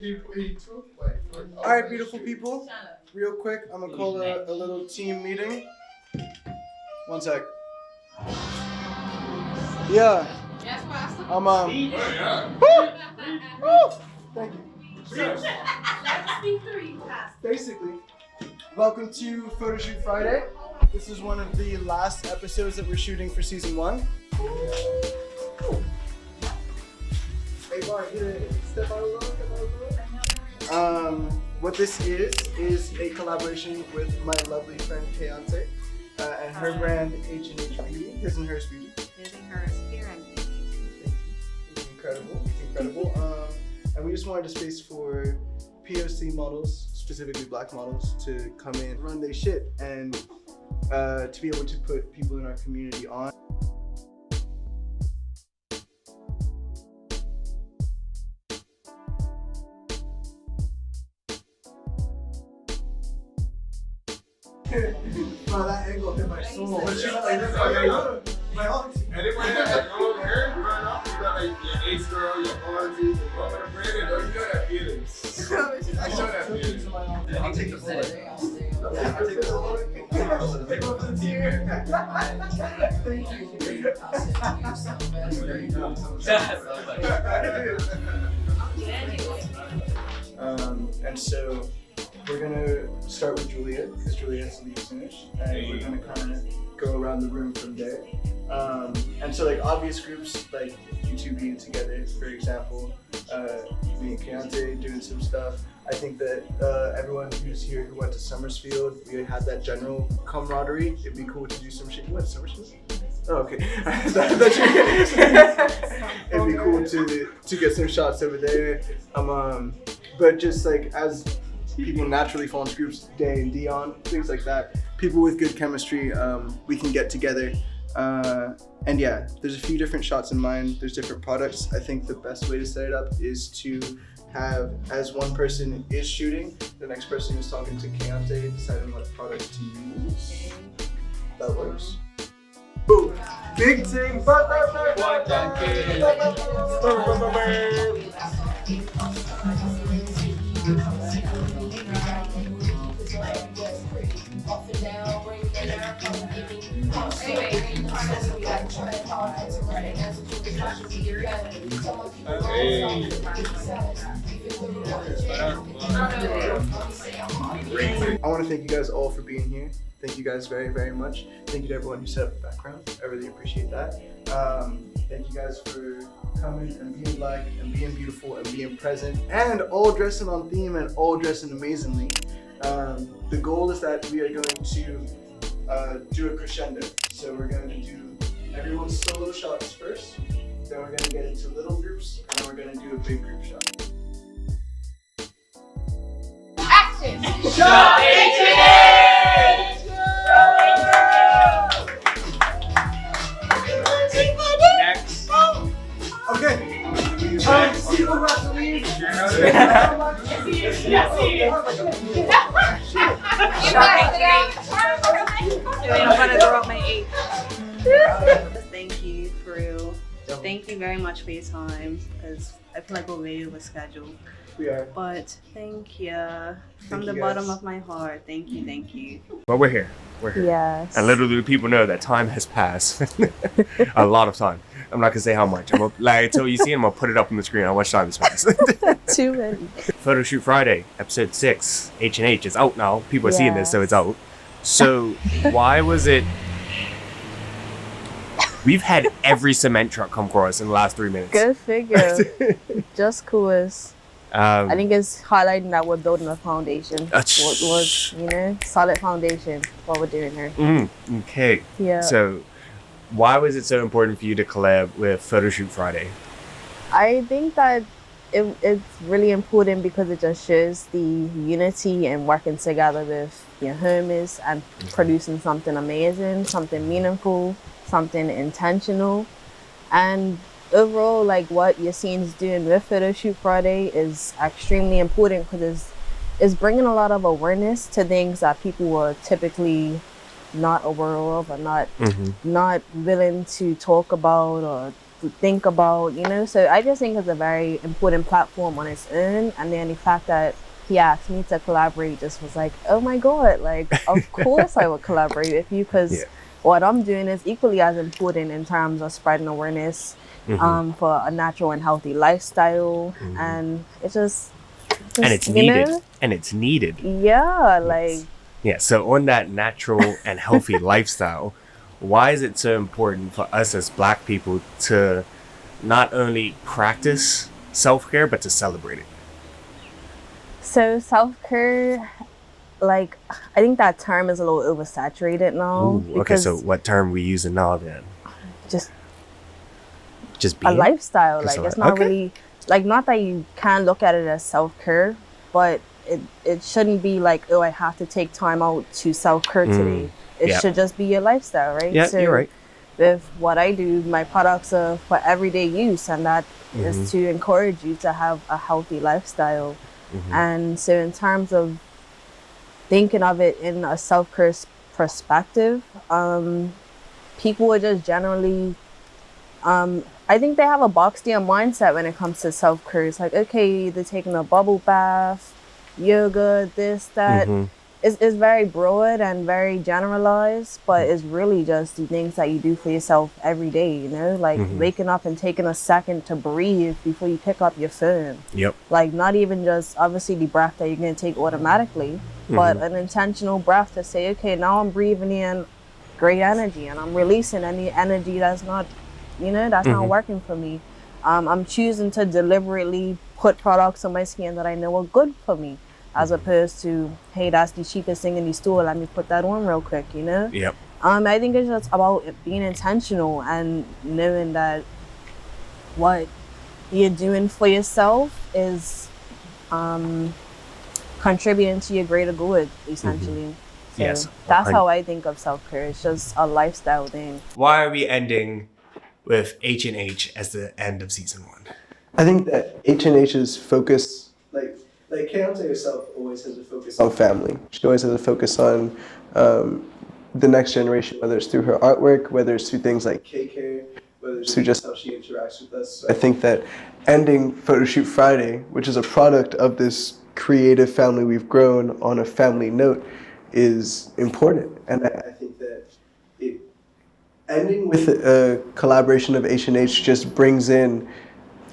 All right, beautiful people. Real quick, I'm gonna call a little team meeting. One sec. Yeah. I'm Thank you. Basically, welcome to Photoshoot Friday. This is one of the last episodes that we're shooting for season 1. Hey, Bar, step out a little. What this is a collaboration with my lovely friend Keontae and her brand H&H Beauty. His and Hers Beauty. His and Hers Hair and Beauty. It's incredible. And we just wanted a space for POC models, specifically black models, to come in, run their shit, and to be able to put people in our community on. Bro, that angle hit my soul. What you like? My auntie. Anybody that like your hair right now? You got like your ace girl, your auntie, your mama, and Brandon. You know that feelings. I show that feelings. I'll take the bullet. I'll take the bullet. Take over the team. And so we're gonna start with Julia, because Julia has to leave soonish, and we're gonna kind of go around the room from there. And so like obvious groups, like you two being together, for example, me and Keontae doing some stuff. I think that everyone who's here who went to Summersfield, we had that general camaraderie. It'd be cool to do some shit. You went to Summersfield? Oh, okay. It'd be cool to get some shots over there. But just like as people naturally fall into groups, Day and Dion, things like that. People with good chemistry, we can get together. And yeah, there's a few different shots in mind. There's different products. I think the best way to set it up is to have, as one person is shooting, the next person is talking to Keontae, deciding what products to use. That works. Ooh, big team. I want to thank you guys all for being here. Thank you guys very, very much. Thank you to everyone who set up the background. I really appreciate that. Thank you guys for coming and being black and being beautiful and being present and all dressing on theme and all dressing amazingly. The goal is that we are going to do a crescendo. So we're going to do everyone's solo shots first, then we're going to get into little groups, and then we're going to do a big group shot. Action! Shot Next. Okay. People have to leave. I'm gonna throw up my 8. Thank you, for real. Thank you very much for your time, because I feel like we're way over schedule. We are. But thank you from the bottom of my heart. Thank you. But we're here. Yes. And little do people know that time has passed. A lot of time. I'm not gonna say how much. I'm gonna, like until you see it, I'm gonna put it up on the screen how much time has passed. Too many. Photoshoot Friday, episode 6. H&H is out now. People are seeing this, so it's out. So why was it? We've had every cement truck come across in the last 3 minutes. Good figure. Just coolest. I think it's highlighting that we're building a foundation. What was, solid foundation while we're doing here. Okay. Yeah. So why was it so important for you to collab with Photoshoot Friday? I think that it's really important because it just shows the unity and working together with your homies and producing something amazing, something meaningful, something intentional. And overall, like what your scene's doing with Photoshoot Friday is extremely important because it's bringing a lot of awareness to things that people were typically not aware of or not willing to talk about or to think about, you know. So I just think it's a very important platform on its own. And then the fact that he asked me to collaborate just was like, oh my God, like, of course I would collaborate with you, because what I'm doing is equally as important in terms of spreading awareness for a natural and healthy lifestyle. And it's just and it's needed. And it's needed. Yeah, like. Yeah, so on that natural and healthy lifestyle, why is it so important for us as Black people to not only practice self-care, but to celebrate it? So self-care, like, I think that term is a little oversaturated now. Ooh, okay, so what term we using now then? Just being? A lifestyle. Like, it's not really, like, not that you can look at it as self-care, but it shouldn't be like, oh, I have to take time out to self-care today. It should just be your lifestyle, right? Yeah, so you're right. With what I do, my products are for everyday use, and that is to encourage you to have a healthy lifestyle. And so in terms of thinking of it in a self-care perspective, people are just generally, I think they have a boxed in mindset when it comes to self-care. It's like, okay, they're taking a bubble bath, yoga, this, that. It's very broad and very generalized, but it's really just the things that you do for yourself every day, you know, like waking up and taking a second to breathe before you pick up your phone. Like, not even just obviously the breath that you're going to take automatically, but an intentional breath to say, okay, now I'm breathing in great energy and I'm releasing any energy that's not, you know, that's not working for me. I'm choosing to deliberately put products on my skin that I know are good for me, as opposed to, hey, that's the cheapest thing in the store, let me put that on real quick, you know? I think it's just about being intentional and knowing that what you're doing for yourself is contributing to your greater good, essentially. So Yes. that's how I think of self-care. It's just a lifestyle thing. Why are we ending with H&H as the end of season 1? I think that H&H's focus, like Keontae herself always has a focus on family. She always has a focus on the next generation, whether it's through her artwork, whether it's through things like KK, whether it's through just how she interacts with us. So I think that ending Photoshoot Friday, which is a product of this creative family we've grown on a family note, is important. And I think that ending with a collaboration of H&H just brings in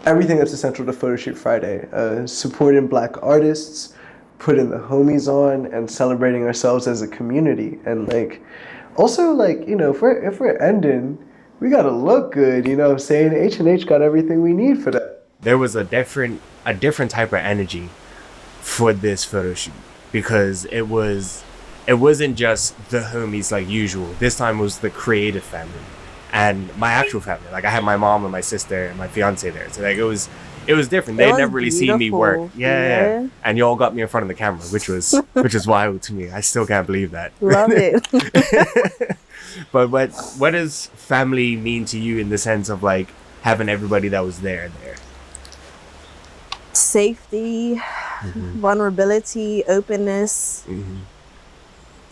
everything that's essential to Photoshoot Friday. Supporting Black artists, putting the homies on, and celebrating ourselves as a community. And like, also like, you know, if we're ending, we gotta look good, you know what I'm saying? H&H got everything we need for that. There was a different type of energy for this photo shoot, because it wasn't just the homies like usual. This time was the creative family and my actual family. Like, I had my mom and my sister and my fiance there. So like, it was different. They'd never really seen me work. Yeah. And you all got me in front of the camera, which was wild to me. I still can't believe that. Love it. But what does family mean to you in the sense of like having everybody that was there? Safety, vulnerability, openness,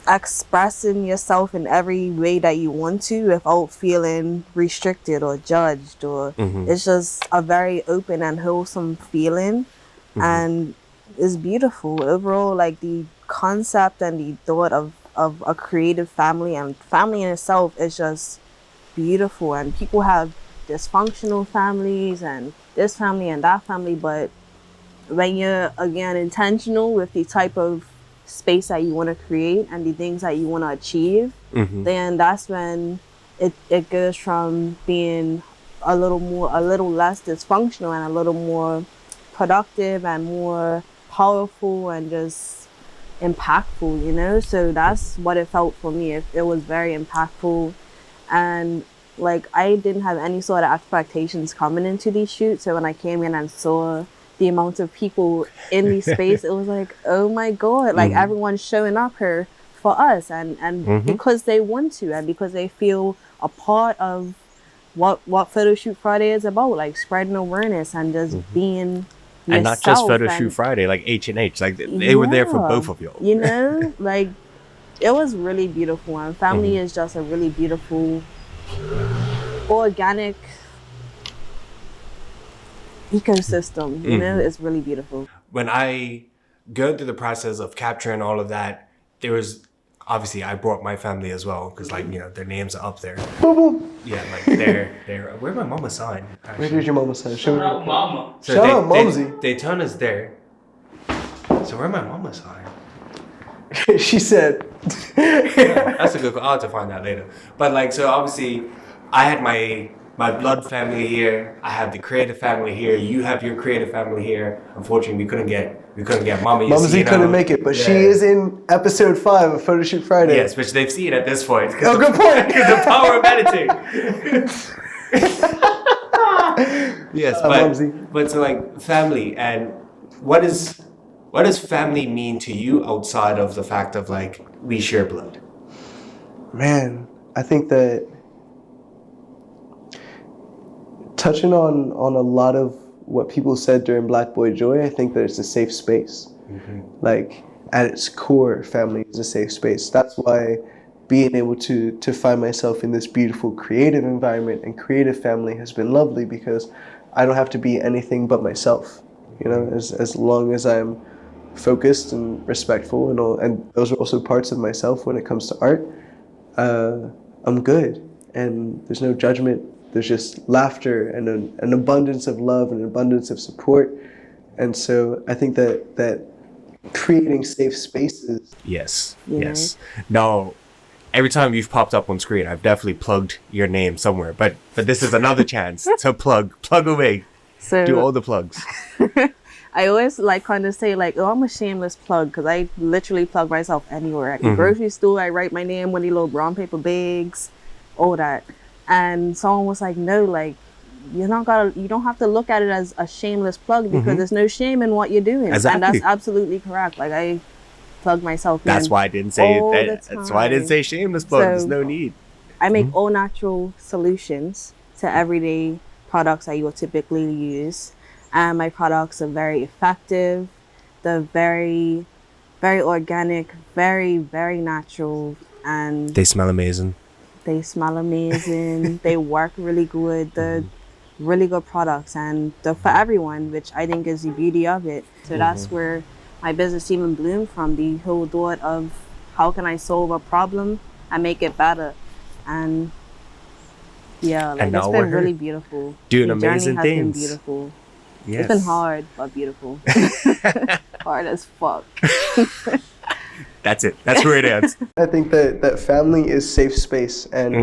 expressing yourself in every way that you want to without feeling restricted or judged, or it's just a very open and wholesome feeling, and it's beautiful overall. Like, the concept and the thought of a creative family and family in itself is just beautiful. And people have dysfunctional families and this family and that family, but when you're, again, intentional with the type of space that you want to create and the things that you want to achieve, then that's when it goes from being a little less dysfunctional and a little more productive and more powerful and just impactful, you know? So that's what it felt for me. It was very impactful, and like, I didn't have any sort of expectations coming into these shoots. So when I came in and saw the amount of people in the space, it was like, oh my God, like everyone's showing up here for us, and because they want to, and because they feel a part of what Photoshoot Friday is about, like spreading awareness and just being yourself. And not just Photoshoot Friday, like H&H, like they were there for both of y'all. You know, like, it was really beautiful, and family is just a really beautiful, organic ecosystem. You know, it's really beautiful. When I go through the process of capturing all of that, there was obviously I brought my family as well because like their names are up there. Yeah, like they're where's my mama sign? Where did your mama sign? Show me. Mama. So Shout out Mumsy. Daytona's there. So where my mama sign? She said. That's a good. I'll have to find that later. But like, so obviously, I had my blood family here. I have the creative family here. You have your creative family here. Unfortunately, we couldn't get Mama. Mumsy couldn't make it, but she is in episode 5 of Photoshoot Friday. Yes, which they've seen at this point. Oh, good point. Because the power of editing. Yes, but so like family, and what does family mean to you outside of the fact of like we share blood? Man, I think that touching on a lot of what people said during Black Boy Joy, I think that it's a safe space. Like at its core, family is a safe space. That's why being able to find myself in this beautiful creative environment and creative family has been lovely, because I don't have to be anything but myself. As long as I'm focused and respectful and those are also parts of myself when it comes to art, I'm good, and there's no judgment. There's just laughter and an abundance of love and an abundance of support. And so I think that creating safe spaces. Yes. No, every time you've popped up on screen, I've definitely plugged your name somewhere. But this is another chance to plug away. So do all the plugs. I always kind of say I'm a shameless plug, because I literally plug myself anywhere. At the grocery store, I write my name on these little brown paper bags, all that. And someone was like, no, you don't have to look at it as a shameless plug, because there's no shame in what you're doing. Exactly. And that's absolutely correct. I plug myself That's in why I didn't say all that. the That's why I didn't say shameless plug. So, There's no need. I make all natural solutions to everyday products that you would typically use. And my products are very effective. They're very, very organic, very, very natural. And They smell amazing. they smell amazing. They work really good. They're really good products, and they're for everyone, which I think is the beauty of it. So that's where my business even bloomed from, the whole thought of how can I solve a problem and make it better. And yeah, And now it's we're been really here beautiful. doing The journey amazing has been things. beautiful. Yes. It's been hard, but beautiful. Hard as fuck. That's it. That's where it ends. I think that family is safe space, and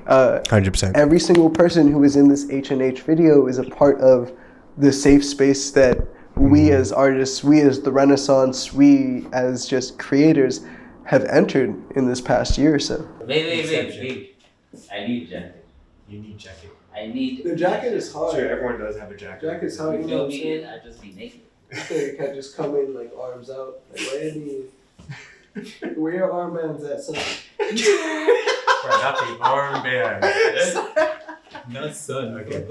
100%. every single person who is in this H&H video is a part of the safe space that we as artists, we as the Renaissance, we as just creators have entered in this past year or so. Wait. I need jacket. You need jacket. I need. The jacket is hard. Sure, everyone does have a jacket. Jacket's hard. You fill me in, I just be naked. You can't just come in arms out. Where your armbands at, son? Not the armband. No, son. Okay.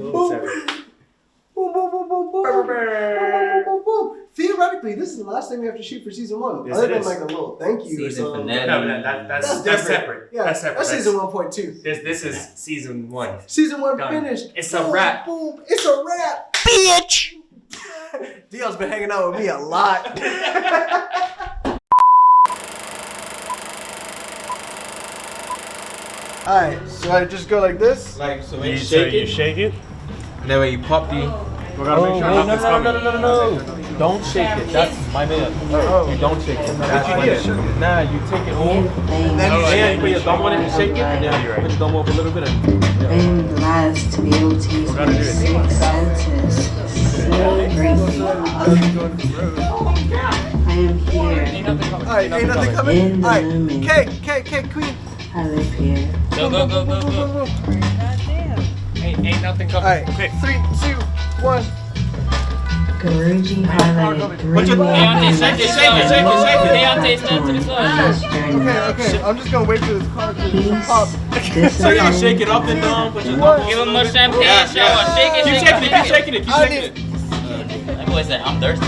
Theoretically, this is the last thing we have to shoot for season 1. Yes, Other it than is. a little thank you Season or something. finale. No, but that's different. separate. Yeah, That's separate. That's season 1.2. This is season 1. Season 1 Done. finished. It's a Boom, wrap. Boom. It's a wrap. Bitch! Dion's been hanging out with me a lot. Alright, so I just go like this? So when You you shake it, shake it? and then when you pop the. We gotta make sure nothing's coming. No. Don't shake it. That's my man. You don't shake it. That's my man. Nah, you take it home. And then you And you put your thumb on it and shake it. And then you put your thumb over a little bit. I am blessed to be able to use my six senses so greatly. I am here. Alright, ain't nothing coming? In the Alright, moment. cake, queen. I live here. Go. Ain't nothing coming. Alright, Quick. 3, 2, 1. Guruji highlighted 3 Shake it. Okay, I'm just gonna wait for this car to Peace, pop. So y'all discipline, shake it up and down. Put your thumb Give him a champagne shower. Shake it. Keep shaking it. Keep shaking it. I need That boy said, I'm thirsty.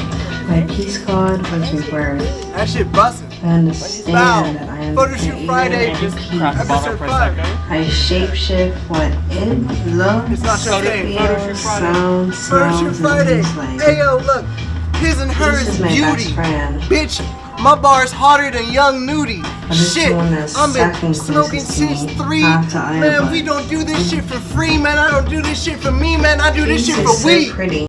My peace card was reversed. That shit bustin'. I understand that I am Photoshoot Friday, just episode 5. I shapeshift what it looks, It's not your thing. feels, sounds, Photoshoot smells, Friday. and tastes like. Hey yo, look. His and hers This is my beauty. best friend. Bitch, my bar is hotter than Young Nudie. But it's Shit, the one that I've been second smoking closest to since me 3. after I Man, am. we don't do this shit for free, man. I don't do this shit for me, man. I do this shit Peace for is so we. pretty.